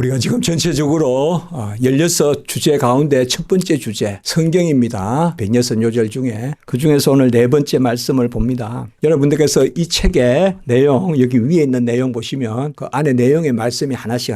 우리가 지금 전체적으로 16주제 가운데 첫 번째 주제 성경입니다. 106요절 중에 그중에서 오늘 네 번째 말씀을 봅니다. 여러분들께서 이 책의 내용, 여기 위에 있는 내용 보시면 그 안에 내용의 말씀이 하나씩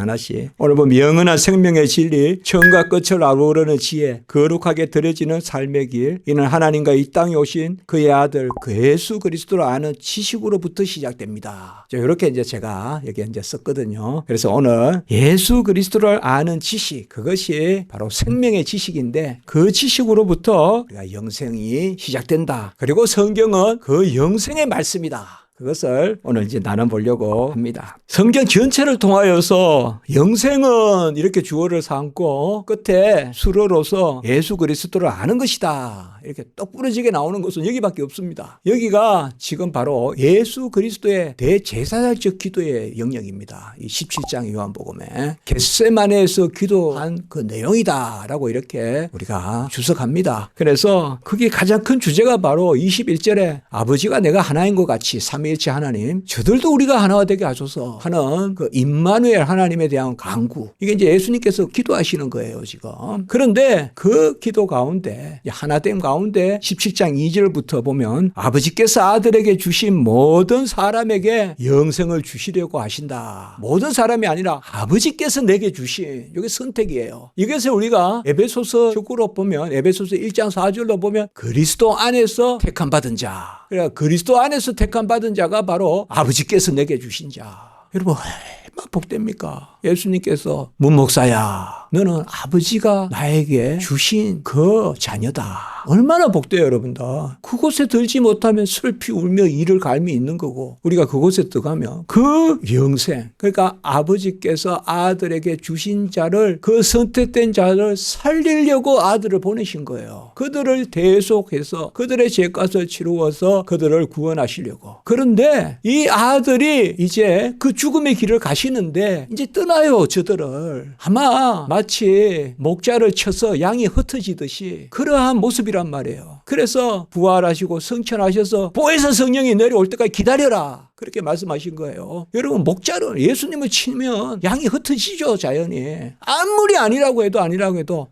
오늘 보면 영원한 생명의 진리, 처음과 끝을 아우르는 지혜, 거룩하게 드려지는 삶의 길, 이는 하나님과 이 땅에 오신 그의 아들 그 예수 그리스도를 아는 지식으로부터 시작됩니다. 이렇게 이제 제가 여기 이제 썼거든요. 그래서 오늘 예수 그리스도를 아는 지식, 그것이 바로 생명의 지식인데 그 지식으로부터 우리가 영생이 시작된다. 그리고 성경은 그 영생의 말씀이다. 그것을 오늘 이제 나눠보려고 합니다. 성경 전체를 통하여서 영생은 이렇게 주어를 삼고 끝에 수로로서 예수 그리스도를 아는 것이다. 이렇게 똑부러지게 나오는 것은 여기밖에 없습니다. 여기가 지금 바로 예수 그리스도의 대제사장적 기도의 영역입니다. 이 17장 요한복음에 겟세마네에서 기도한 그 내용이다라고 이렇게 우리가 주석합니다. 그래서 그게 가장 큰 주제가 바로 21절에 아버지가 내가 하나인 것 같이 삼위일체 하나님, 저들도 우리가 하나가 되게 하소서 하는 그 임마누엘 하나님에 대한 간구. 이게 이제 예수님께서 기도하시는 거예요, 지금. 그런데 그 기도 가운데 하나됨 가운데 17장 2절부터 보면 아버지께서 아들에게 주신 모든 사람에게 영생을 주시려고 하신다. 모든 사람이 아니라 아버지께서 내게 주신, 이게 선택이에요. 이것을 우리가 에베소서적으로 보면 에베소서 1장 4절로 보면 그리스도 안에서 택함 받은 자. 그러니까 그리스도 안에서 택함 받은 자가 바로 아버지께서 내게 주신 자. 여러분 얼마나 복됩니까? 예수님께서 문목사야, 너는 아버지가 나에게 주신 그 자녀다. 얼마나 복돼요, 여러분들. 그곳에 들지 못하면 슬피 울며 이를 갈미 있는 거고, 우리가 그곳에 들어가면 그 영생, 그러니까 아버지께서 아들에게 주신 자를, 그 선택된 자를 살리려고 아들을 보내신 거예요. 그들을 대속해서 그들의 죄값을 치루어서 그들을 구원하시려고. 그런데 이 아들이 이제 그 죽음의 길을 가시는데 이제 떠나요, 저들을. 아마 마치 목자를 쳐서 양이 흩어지듯이 그러한 모습이란 말이에요. 그래서 부활하시고 성천하셔서 보혜사 성령이 내려올 때까지 기다려라. 그렇게 말씀하신 거예요. 여러분, 목자를 예수님을 치면 양이 흩어지죠, 자연이. 아무리 아니라고 해도.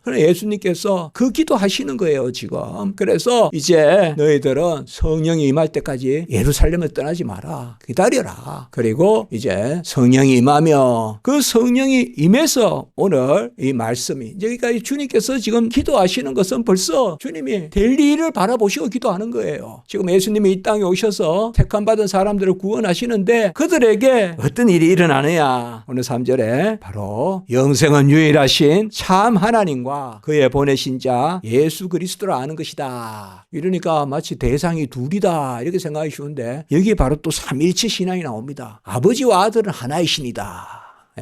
그러나 예수님께서 그 기도하시는 거예요, 지금. 그래서 이제 너희들은 성령이 임할 때까지 예루살렘을 떠나지 마라. 기다려라. 그리고 이제 성령이 임하며 그 성령이 임해서 오늘 이 말씀이, 그러니까 주님께서 지금 기도하시는 것은 벌써 주님이 될 일을 바라보시고 기도하는 거예요. 지금 예수님이 이 땅에 오셔서 택함받은 사람들을 구원하시는데 그들에게 어떤 일이 일어나느냐. 오늘 3절에 바로 영생은 유일하신 참 하나님과 그의 보내신 자 예수 그리스도를 아는 것이다. 이러니까 마치 대상이 둘이다 이렇게 생각이 쉬운데 여기에 바로 또 삼일체 신앙이 나옵니다. 아버지와 아들은 하나이신이다.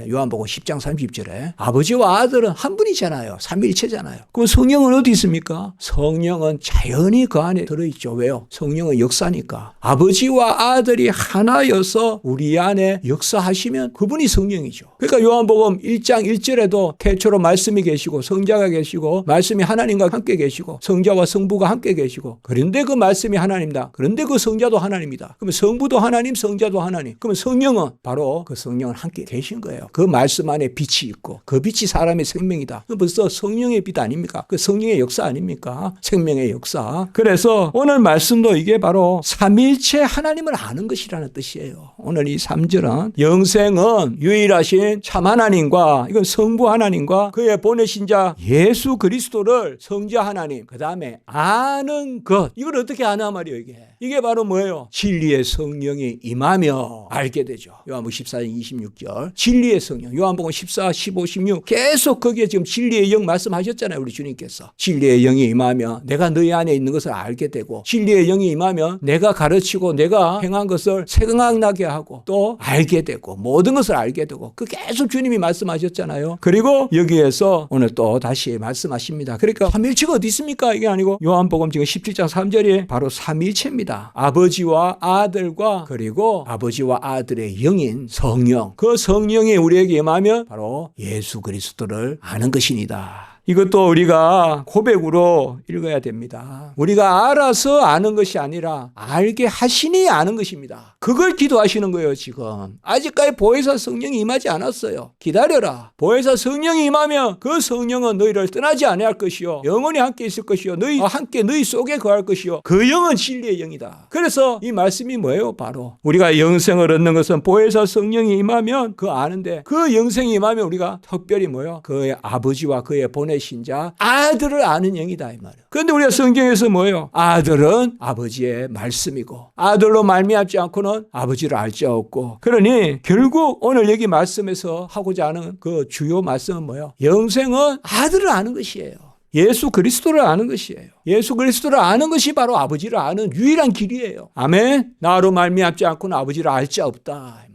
요한복음 10장 30절에 아버지와 아들은 한 분이잖아요. 삼위일체잖아요. 그럼 성령은 어디 있습니까? 성령은 자연히 그 안에 들어있죠. 왜요? 성령은 역사니까. 아버지와 아들이 하나여서 우리 안에 역사하시면 그분이 성령이죠. 그러니까 요한복음 1장 1절에도 태초로 말씀이 계시고 성자가 계시고 말씀이 하나님과 함께 계시고 성자와 성부가 함께 계시고 그런데 그 말씀이 하나님이다. 그런데 그 성자도 하나님이다. 그러면 성부도 하나님, 성자도 하나님. 그러면 성령은 바로 그 성령은 함께 계신 거예요. 그 말씀 안에 빛이 있고 그 빛이 사람의 생명이다. 벌써 성령의 빛 아닙니까? 그 성령의 역사 아닙니까? 생명의 역사. 그래서 오늘 말씀도 이게 바로 삼위일체 하나님을 아는 것이라는 뜻이에요. 오늘 이 3절은 영생은 유일하신 참 하나님과 이건 성부 하나님과 그의 보내신 자 예수 그리스도를 성자 하나님 그 다음에 아는 것. 이걸 어떻게 아나 말이에요. 이게 바로 뭐예요? 진리의 성령이 임하며 알게 되죠. 요한복음 14장 26절 진리의 성령. 요한복음 14, 15, 16 계속 거기에 지금 진리의 영 말씀하셨잖아요. 우리 주님께서. 진리의 영이 임하면 내가 너희 안에 있는 것을 알게 되고 진리의 영이 임하면 내가 가르치고 내가 행한 것을 생각나게 하고 또 알게 되고 모든 것을 알게 되고 그 계속 주님이 말씀하셨잖아요. 그리고 여기에서 오늘 또 다시 말씀하십니다. 그러니까 삼일체가 어디 있습니까? 이게 아니고 요한복음 지금 17장 3절이 바로 삼일체입니다. 아버지와 아들과 그리고 아버지와 아들의 영인 성령. 그 성령이 우리에게 임하면 바로 예수 그리스도를 아는 것이니다. 이것도 우리가 고백으로 읽어야 됩니다. 우리가 알아서 아는 것이 아니라 알게 하시니 아는 것입니다. 그걸 기도하시는 거예요, 지금. 아직까지 보혜사 성령이 임하지 않았어요. 기다려라. 보혜사 성령이 임하면 그 성령은 너희를 떠나지 아니할 것이요 영원히 함께 있을 것이요 함께 너희 속에 거할 것이요 그 영은 진리의 영이다. 그래서 이 말씀이 뭐예요? 바로 우리가 영생을 얻는 것은 보혜사 성령이 임하면 그 아는데, 그 영생이 임하면 우리가 특별히 뭐예요? 그의 아버지와 그의 보내신 자 아들을 아는 영이다, 이 말이에요. 그런데 우리가 성경에서 뭐예요? 아들은 아버지의 말씀이고 아들로 말미암지 않고는 아버지를 알 자 없고. 그러니 결국 오늘 여기 말씀에서 하고자 하는 그 주요 말씀은 뭐예요? 영생은 아들을 아는 것이에요. 예수 그리스도를 아는 것이에요. 예수 그리스도를 아는 것이 바로 아버지를 아는 유일한 길이에요. 아멘. 나로 말미암지 않고는 아버지를 알 자 없다.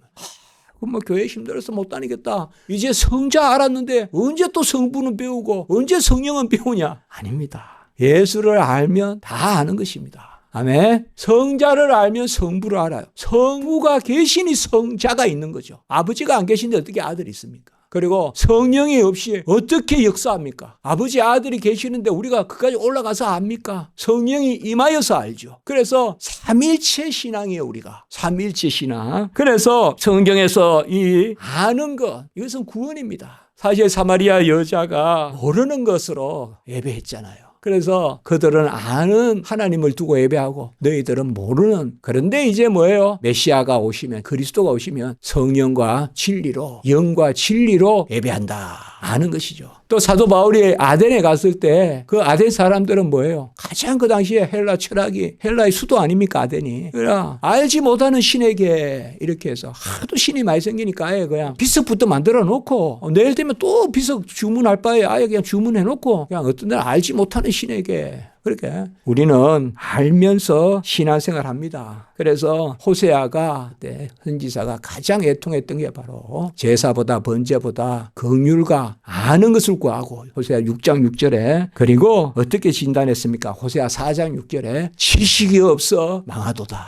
뭐 교회 힘들어서 못 다니겠다. 이제 성자 알았는데 언제 또 성부는 배우고 언제 성령은 배우냐? 아닙니다. 예수를 알면 다 아는 것입니다. 아멘. 성자를 알면 성부를 알아요. 성부가 계시니 성자가 있는 거죠. 아버지가 안 계신데 어떻게 아들이 있습니까? 그리고 성령이 없이 어떻게 역사합니까? 아버지 아들이 계시는데 우리가 그까지 올라가서 압니까? 성령이 임하여서 알죠. 그래서 삼일체 신앙이에요, 우리가. 삼일체 신앙. 그래서 성경에서 이 아는 것, 이것은 구원입니다. 사실 사마리아 여자가 모르는 것으로 예배했잖아요. 그래서 그들은 아는 하나님을 두고 예배하고 너희들은 모르는. 그런데 이제 뭐예요? 메시아가 오시면, 그리스도가 오시면 성령과 진리로, 영과 진리로 예배한다. 아는 것이죠. 또 사도 바울이 아덴에 갔을 때 그 아덴 사람들은 뭐예요? 가장 그 당시에 헬라 철학이, 헬라의 수도 아닙니까, 아덴이. 그러나 알지 못하는 신에게 이렇게 해서 하도 신이 많이 생기니까 아예 그냥 비석부터 만들어 놓고 내일 되면 또 비석 주문할 바에 아예 그냥 주문해 놓고 그냥 어떤 날 알지 못하는 신에게. 그렇게 우리는 알면서 신앙생활 합니다. 그래서 호세아가 선지자가 가장 애통했던 게 바로 제사보다 번제보다 긍휼과 아는 것을 구하고, 호세아 6장 6절에. 그리고 어떻게 진단했습니까? 호세아 4장 6절에 지식이 없어 망하도다.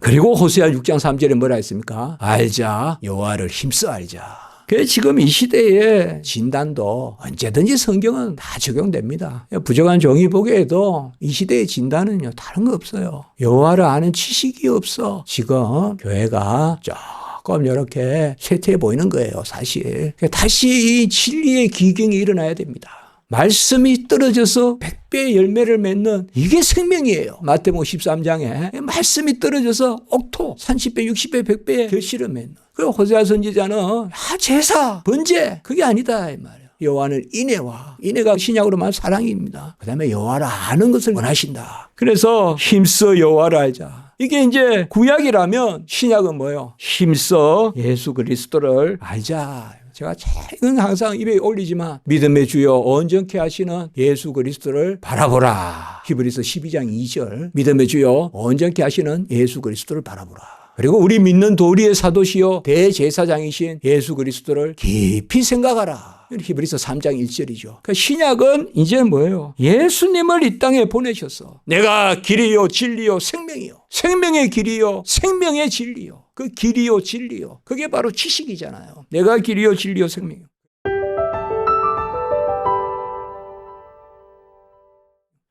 그리고 호세아 6장 3절에 뭐라 했습니까? 알자, 여호와를 힘써 알자. 지금 이 시대의 진단도 언제든지 성경은 다 적용됩니다. 부족한 종이 보기에도 이 시대의 진단은요, 다른 거 없어요. 여호와를 아는 지식이 없어. 지금 교회가 조금 이렇게 쇠퇴해 보이는 거예요, 사실. 다시 이 진리의 기경이 일어나야 됩니다. 말씀이 떨어져서 100배의 열매를 맺는 이게 생명이에요. 마태복음 13장에 말씀이 떨어져서 옥토 30배, 60배, 100배의 결실을 맺는. 그리고 호세아 선지자는 제사, 번제 그게 아니다 이 말이에요. 여호와는 인애가 신약으로 말하면 사랑입니다. 그 다음에 여호와를 아는 것을 원하신다. 그래서 힘써 여호와를 알자. 이게 이제 구약이라면 신약은 뭐예요? 힘써 예수 그리스도를 알자. 제가 최근 항상 입에 올리지만 믿음의 주여 온전케 하시는 예수 그리스도를 바라보라. 히브리서 12장 2절. 믿음의 주여 온전케 하시는 예수 그리스도를 바라보라. 그리고 우리 믿는 도리의 사도시요 대제사장이신 예수 그리스도를 깊이 생각하라. 히브리서 3장 1절이죠. 그러니까 신약은 이제 뭐예요? 예수님을 이 땅에 보내셔서 내가 길이요 진리요 생명이요. 생명의 길이요 생명의 진리요. 그 길이요 진리요. 그게 바로 지식이잖아요. 내가 길이요 진리요 생명이요.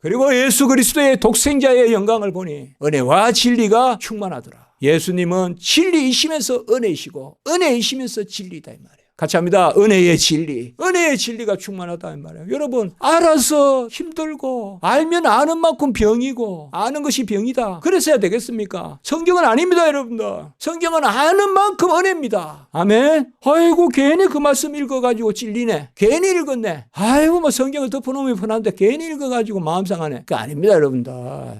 그리고 예수 그리스도의 독생자의 영광을 보니 은혜와 진리가 충만하더라. 예수님은 진리이시면서 은혜이시고 은혜이시면서 진리다 이 말이에요. 같이 합니다. 은혜의 진리. 은혜의 진리가 충만하다 이 말이에요. 여러분, 알아서 힘들고 알면 아는 만큼 병이고 아는 것이 병이다. 그랬어야 되겠습니까? 성경은 아닙니다, 여러분들. 성경은 아는 만큼 은혜입니다. 아멘. 아이고 괜히 그 말씀 읽어가지고 찔리네. 괜히 읽었네. 아이고 뭐 성경을 덮어놓으면 편한데 괜히 읽어가지고 마음 상하네. 그거 아닙니다, 여러분들.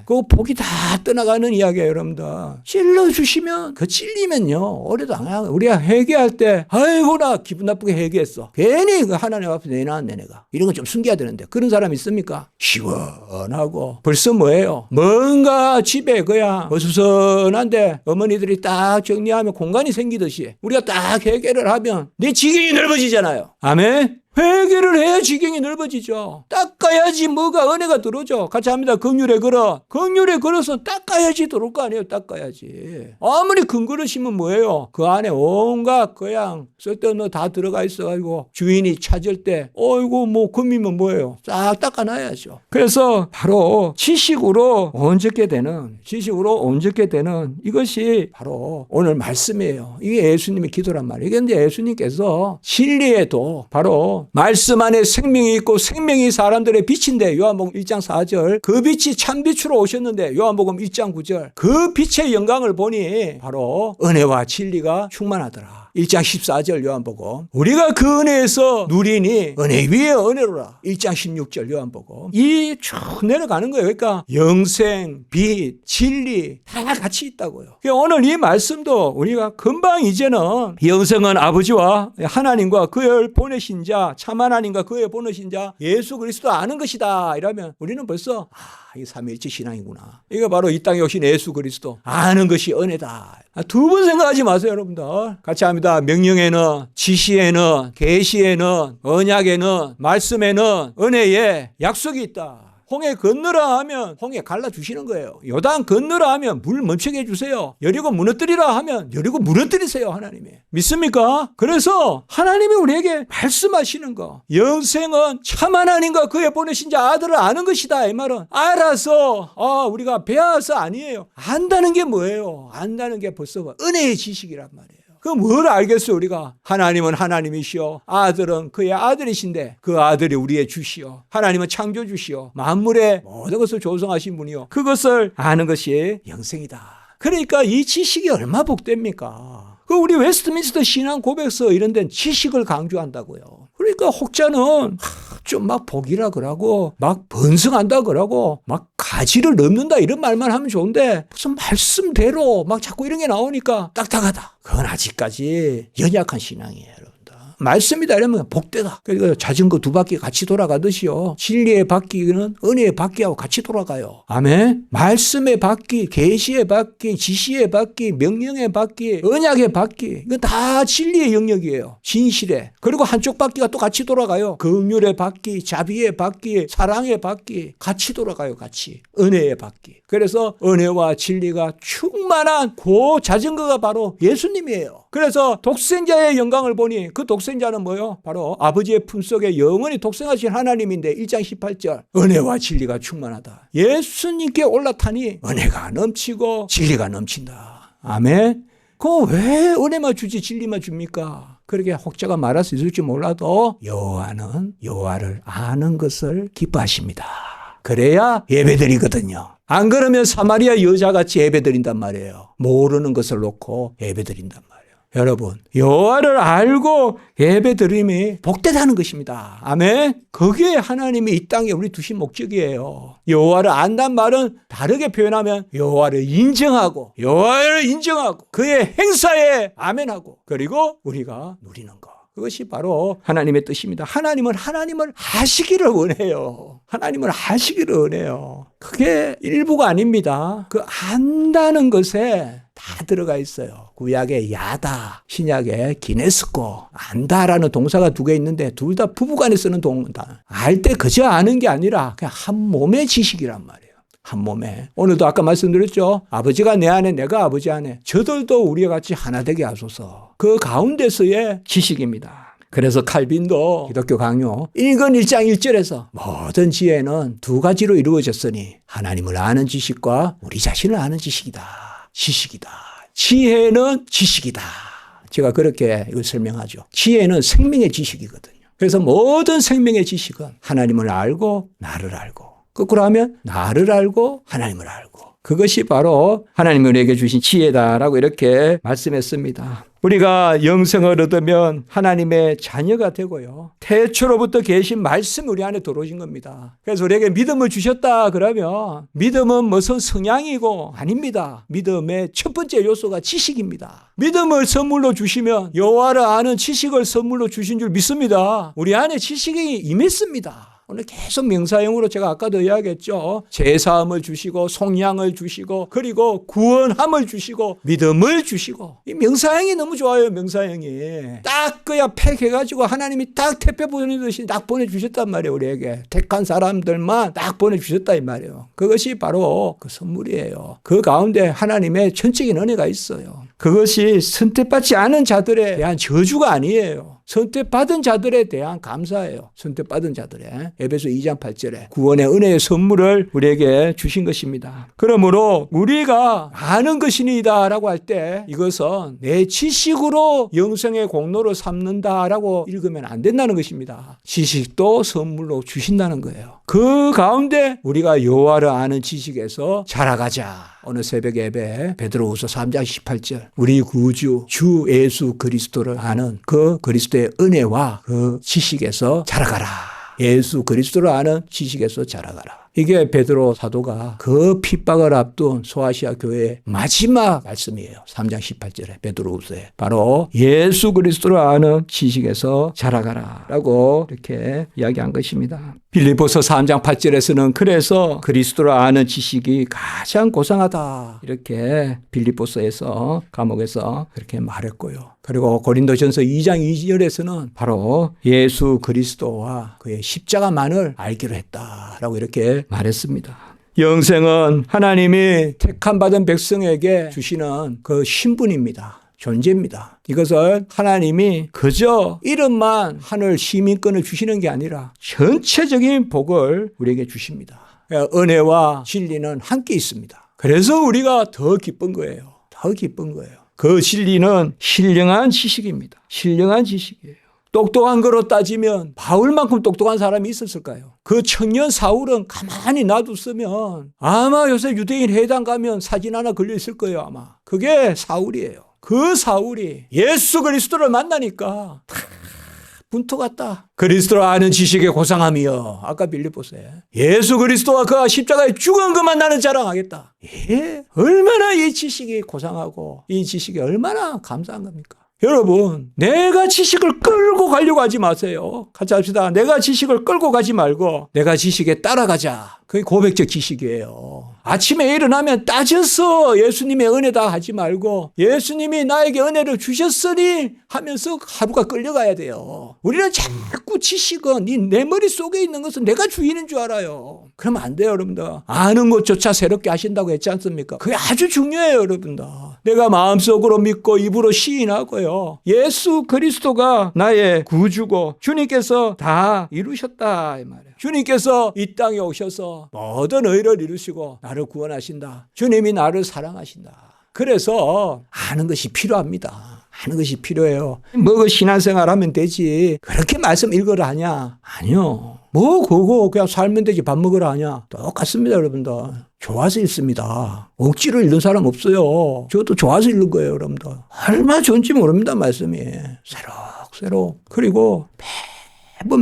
그 복이 다 떠나가는 이야기예요, 여러분들. 찔러주시면 그 찔리면요 오래도 안 가요. 우리가 회개할 때 아이고 나 기분 나쁘게 회개했어. 괜히 그 하나님 앞에 내놨네 내가. 이런 건 좀 숨겨야 되는데 그런 사람 있습니까? 시원하고 벌써 뭐예요? 뭔가 집에 그냥 어수선한데 어머니들이 딱 정리하면 공간이 생기듯이 우리가 딱 회개를 하면 내 지경이 넓어지잖아요. 아멘. 회개를 해야 지경이 넓어지죠. 닦아야지 뭐가 은혜가 들어오죠. 같이 합니다. 긍휼의 그릇. 긍휼의 그릇은 닦아야지 들어올 거 아니에요. 닦아야지. 아무리 큰 그릇이면 뭐예요? 그 안에 온갖 그냥 쓸데없는 거 다 들어가 있어가지고 주인이 찾을 때 어이구 뭐 금이면 뭐예요? 싹 닦아놔야죠. 그래서 바로 지식으로 온전케 되는 이것이 바로 오늘 말씀이에요. 이게 예수님의 기도란 말이에요. 그런데 예수님께서 진리에도 바로 말씀 안에 생명이 있고 생명이 사람들의 빛인데 요한복음 1장 4절 그 빛이 참빛으로 오셨는데 요한복음 1장 9절 그 빛의 영광을 보니 바로 은혜와 진리가 충만하더라. 1장 14절 요한복음 우리가 그 은혜에서 누리니 은혜 위에 은혜로라. 1장 16절 요한복음 이 쭉 내려가는 거예요. 그러니까 영생, 빛, 진리 다 같이 있다고요. 그러니까 오늘 이 말씀도 우리가 금방 이제는 영생은 아버지와 하나님과 그를 보내신 자 참 하나님과 그의 보내신 자 예수 그리스도 아는 것이다 이러면 우리는 벌써 이게 삼위일체 신앙이구나. 이거 바로 이 땅에 오신 예수 그리스도 아는 것이 은혜다. 두 번 생각하지 마세요, 여러분들. 같이 합니다. 명령에는, 지시에는, 계시에는, 언약에는, 말씀에는, 은혜에 약속이 있다. 홍해 건너라 하면 홍해 갈라주시는 거예요. 요단 건너라 하면 물 멈추게 해주세요. 여리고 무너뜨리라 하면 여리고 무너뜨리세요. 하나님이. 믿습니까? 그래서 하나님이 우리에게 말씀하시는 거. 영생은 참 하나님과 그의 보내신 자 아들을 아는 것이다. 이 말은 알아서 우리가 배워서 아니에요. 안다는 게 뭐예요? 안다는 게 벌써 은혜의 지식이란 말이에요. 그럼 뭘 알겠어요 우리가? 하나님은 하나님이시오. 아들은 그의 아들이신데 그 아들이 우리의 주시오. 하나님은 창조주시오. 만물의 모든 것을 조성하신 분이요. 그것을 아는 것이 영생이다. 그러니까 이 지식이 얼마나 복됩니까? 우리 웨스트민스터 신앙 고백서 이런 데는 지식을 강조한다고요. 그러니까 혹자는 좀 막 복이라 그러고 막 번성한다 그러고 막 가지를 넘는다 이런 말만 하면 좋은데 무슨 말씀대로 막 자꾸 이런 게 나오니까 딱딱하다. 그건 아직까지 연약한 신앙이에요. 말씀이다 이러면 복되다. 그러니까 자전거 두 바퀴 같이 돌아가듯이요. 진리의 바퀴는 은혜의 바퀴하고 같이 돌아가요. 아멘. 말씀의 바퀴, 계시의 바퀴, 지시의 바퀴, 명령의 바퀴, 언약의 바퀴. 이건 다 진리의 영역이에요. 진실의. 그리고 한쪽 바퀴가 또 같이 돌아가요. 긍휼의 바퀴, 자비의 바퀴, 사랑의 바퀴 같이 돌아가요. 같이. 은혜의 바퀴. 그래서 은혜와 진리가 충만한 그 자전거가 바로 예수님이에요. 그래서 독생자의 영광을 보니 그 독생자는 뭐예요? 바로 아버지의 품속에 영원히 독생하신 하나님인데 1장 18절 은혜와 진리가 충만하다. 예수님께 올라타니 은혜가 넘치고 진리가 넘친다. 아멘. 그 왜 은혜만 주지 진리만 줍니까? 그렇게 혹자가 말할 수 있을지 몰라도 여호와는 여호와를 아는 것을 기뻐하십니다. 그래야 예배드리거든요. 안 그러면 사마리아 여자같이 예배드린단 말이에요. 모르는 것을 놓고 예배드린단 말이에요. 여러분, 여호와를 알고 예배드림이 복되다는 것입니다. 아멘. 그게 하나님이 이 땅에 우리 두신 목적이에요. 여호와를 안단 말은 다르게 표현하면 여호와를 인정하고 그의 행사에 아멘하고 그리고 우리가 누리는 것. 그것이 바로 하나님의 뜻입니다. 하나님은 하나님을 아시기를 원해요. 하나님을 아시기를 원해요. 그게 일부가 아닙니다. 그 안다는 것에 다 들어가 있어요. 구약의 야다, 신약의 기네스코. 안다라는 동사가 두 개 있는데 둘 다 부부간에 쓰는 동사. 알 때 그저 아는 게 아니라 그냥 한 몸의 지식이란 말이에요. 한 몸에. 오늘도 아까 말씀드렸죠. 아버지가 내 안에 내가 아버지 안에 저들도 우리와 같이 하나 되게 하소서. 그 가운데서의 지식입니다. 그래서 칼빈도 기독교 강요 1권 1장 1절에서 모든 지혜는 두 가지로 이루어졌으니 하나님을 아는 지식과 우리 자신을 아는 지식이다. 지식이다. 지혜는 지식이다. 제가 그렇게 이걸 설명하죠. 지혜는 생명의 지식이거든요. 그래서 모든 생명의 지식은 하나님을 알고 나를 알고 거꾸로 하면 나를 알고 하나님을 알고 그것이 바로 하나님이 우리에게 주신 지혜다라고 이렇게 말씀했습니다. 우리가 영생을 얻으면 하나님의 자녀가 되고요. 태초로부터 계신 말씀이 우리 안에 들어오신 겁니다. 그래서 우리에게 믿음을 주셨다 그러면 믿음은 무슨 성향이고 아닙니다. 믿음의 첫 번째 요소가 지식입니다. 믿음을 선물로 주시면 여호와를 아는 지식을 선물로 주신 줄 믿습니다. 우리 안에 지식이 임했습니다. 오늘 계속 명사형으로 제가 아까도 이야기했죠. 제사함을 주시고 속량을 주시고 그리고 구원함을 주시고 믿음을 주시고 이 명사형이 너무 좋아요. 명사형이 딱 그야 팩해가지고 하나님이 딱 택배 보내듯이 딱 보내주셨단 말이에요. 우리에게 택한 사람들만 딱 보내주셨다 이 말이에요. 그것이 바로 그 선물이에요. 그 가운데 하나님의 전적인 은혜가 있어요. 그것이 선택받지 않은 자들에 대한 저주가 아니에요. 선택받은 자들에 대한 감사예요. 선택받은 자들의 에베소 2장 8절에 구원의 은혜의 선물을 우리에게 주신 것입니다. 그러므로 우리가 아는 것이니이다 라고 할 때 이것은 내 지식으로 영생의 공로를 삼는다라고 읽으면 안 된다는 것입니다. 지식도 선물로 주신다는 거예요. 그 가운데 우리가 여호와를 아는 지식에서 자라가자. 오늘 새벽 예배 베드로후서 3장 18절 우리 구주 주 예수 그리스도를 아는 그 그리스도의 은혜와 그 지식에서 자라가라. 예수 그리스도를 아는 지식에서 자라가라. 이게 베드로 사도가 그 핍박을 앞둔 소아시아 교회의 마지막 말씀이에요. 3장 18절에 베드로후서에 바로 예수 그리스도를 아는 지식에서 자라가라 라고 이렇게 이야기한 것입니다. 빌립보서 3장 8절에서는 그래서 그리스도를 아는 지식이 가장 고상하다 이렇게 빌립보서에서 감옥에서 그렇게 말했고요. 그리고 고린도전서 2장 2절에서는 바로 예수 그리스도와 그의 십자가만을 알기로 했다라고 이렇게 말했습니다. 영생은 하나님이 택함 받은 백성에게 주시는 그 신분입니다. 존재입니다. 이것을 하나님이 그저 이름만 하늘 시민권을 주시는 게 아니라 전체적인 복을 우리에게 주십니다. 은혜와 진리는 함께 있습니다. 그래서 우리가 더 기쁜 거예요. 더 기쁜 거예요. 그 진리는 신령한 지식입니다. 신령한 지식이에요. 똑똑한 거로 따지면 바울만큼 똑똑한 사람이 있었을까요? 그 청년 사울은 가만히 놔뒀으면 아마 요새 유대인 회당 가면 사진 하나 걸려 있을 거예요. 아마 그게 사울이에요. 그 사울이 예수 그리스도를 만나니까 분토 같다. 그리스도를 아는 지식의 고상함이여. 아까 빌립보서에 예수 그리스도와 그가 십자가에 죽은 것만 나는 자랑하겠다. 예, 얼마나 이 지식이 고상하고 이 지식이 얼마나 감사한 겁니까? 여러분, 내가 지식을 끌고 가려고 하지 마세요. 같이 합시다. 내가 지식을 끌고 가지 말고 내가 지식에 따라가자. 그게 고백적 지식이에요. 아침에 일어나면 따져서 예수님의 은혜다 하지 말고 예수님이 나에게 은혜를 주셨으니 하면서 하루가 끌려가야 돼요. 우리는 자꾸 지식은 내 머릿속에 있는 것은 내가 주인인 줄 알아요. 그러면 안 돼요, 여러분들. 아는 것조차 새롭게 하신다고 했지 않습니까? 그게 아주 중요해요, 여러분들. 내가 마음속으로 믿고 입으로 시인하고요. 예수 그리스도가 나의 구주고 주님께서 다 이루셨다 이 말이에요. 주님께서 이 땅에 오셔서 모든 의를 이루시고 나를 구원하신다. 주님이 나를 사랑하신다. 그래서 아는 것이 필요합니다. 아는 것이 필요해요. 뭐 신앙생활 하면 되지. 그렇게 말씀 읽으라 하냐? 아니요. 뭐 그거 그냥 살면 되지 밥 먹으라 하냐? 똑같습니다, 여러분들. 좋아서 읽습니다. 억지로 읽는 사람 없어요. 저도 좋아서 읽는 거예요, 여러분들. 얼마나 좋은지 모릅니다, 말씀이. 새록새록. 그리고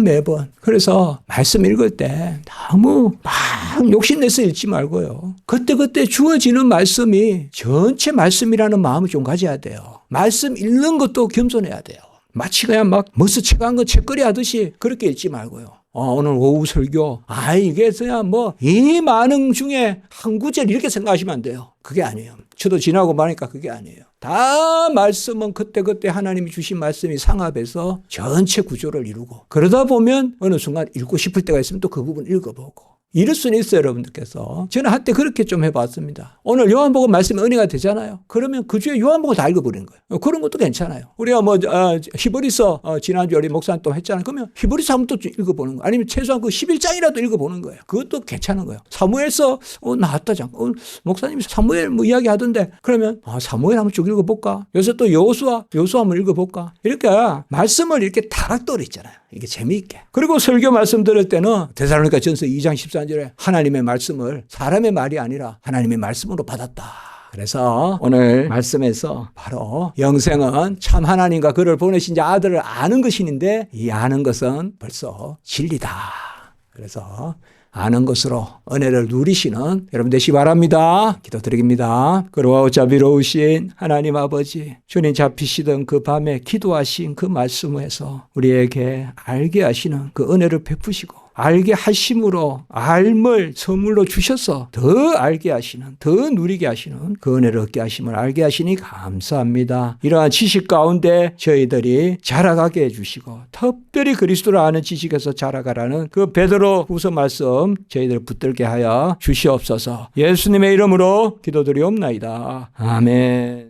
매번. 그래서 말씀 읽을 때 너무 막 욕심내서 읽지 말고요. 그때그때 주어지는 말씀이 전체 말씀이라는 마음을 좀 가져야 돼요. 말씀 읽는 것도 겸손해야 돼요. 마치 그냥 막 머스 책한 거 책거리 하듯이 그렇게 읽지 말고요. 오늘 오후 설교, 이게 그냥 이 많은 중에 한 구절 이렇게 생각하시면 안 돼요. 그게 아니에요. 저도 지나고 보니까 그게 아니에요. 다 말씀은 그때그때 하나님이 주신 말씀이 상합해서 전체 구조를 이루고 그러다 보면 어느 순간 읽고 싶을 때가 있으면 또 그 부분 읽어보고 이럴 수는 있어요, 여러분들께서. 저는 한때 그렇게 좀 해봤습니다. 오늘 요한복음 말씀이 은혜가 되잖아요. 그러면 그 주에 요한복음 다 읽어버리는 거예요. 그런 것도 괜찮아요. 우리가 히브리서 지난주에 우리 목사님 또 했잖아요. 그러면 히브리서 한번 또 읽어보는 거예요. 아니면 최소한 그 11장이라도 읽어보는 거예요. 그것도 괜찮은 거예요. 사무엘서 나왔다 잠깐. 목사님이 사무엘 이야기 하던데 그러면 사무엘 한번 쭉 읽어볼까? 요새 또 여호수아 한번 읽어볼까? 이렇게 말씀을 이렇게 다락도로 있잖아요. 이게 재미있게. 그리고 설교 말씀 들을 때는 데살로니가 전서 2장 14절에 하나님의 말씀을 사람의 말이 아니라 하나님의 말씀으로 받았다. 그래서 오늘 말씀에서 바로 영생은 참 하나님과 그를 보내신 자 아들을 아는 것인데 이 아는 것은 벌써 진리다. 그래서 아는 것으로 은혜를 누리시는 여러분 되시기 바랍니다. 기도드립니다. 그러하고 자비로우신 하나님 아버지, 주님 잡히시던 그 밤에 기도하신 그 말씀에서 우리에게 알게 하시는 그 은혜를 베푸시고 알게 하심으로 알을 선물로 주셔서 더 알게 하시는, 더 누리게 하시는 그 은혜를 얻게 하심을 알게 하시니 감사합니다. 이러한 지식 가운데 저희들이 자라가게 해주시고 특별히 그리스도를 아는 지식에서 자라가라는 그 베드로 후서 말씀 저희들 붙들게 하여 주시옵소서. 예수님의 이름으로 기도드리옵나이다. 아멘.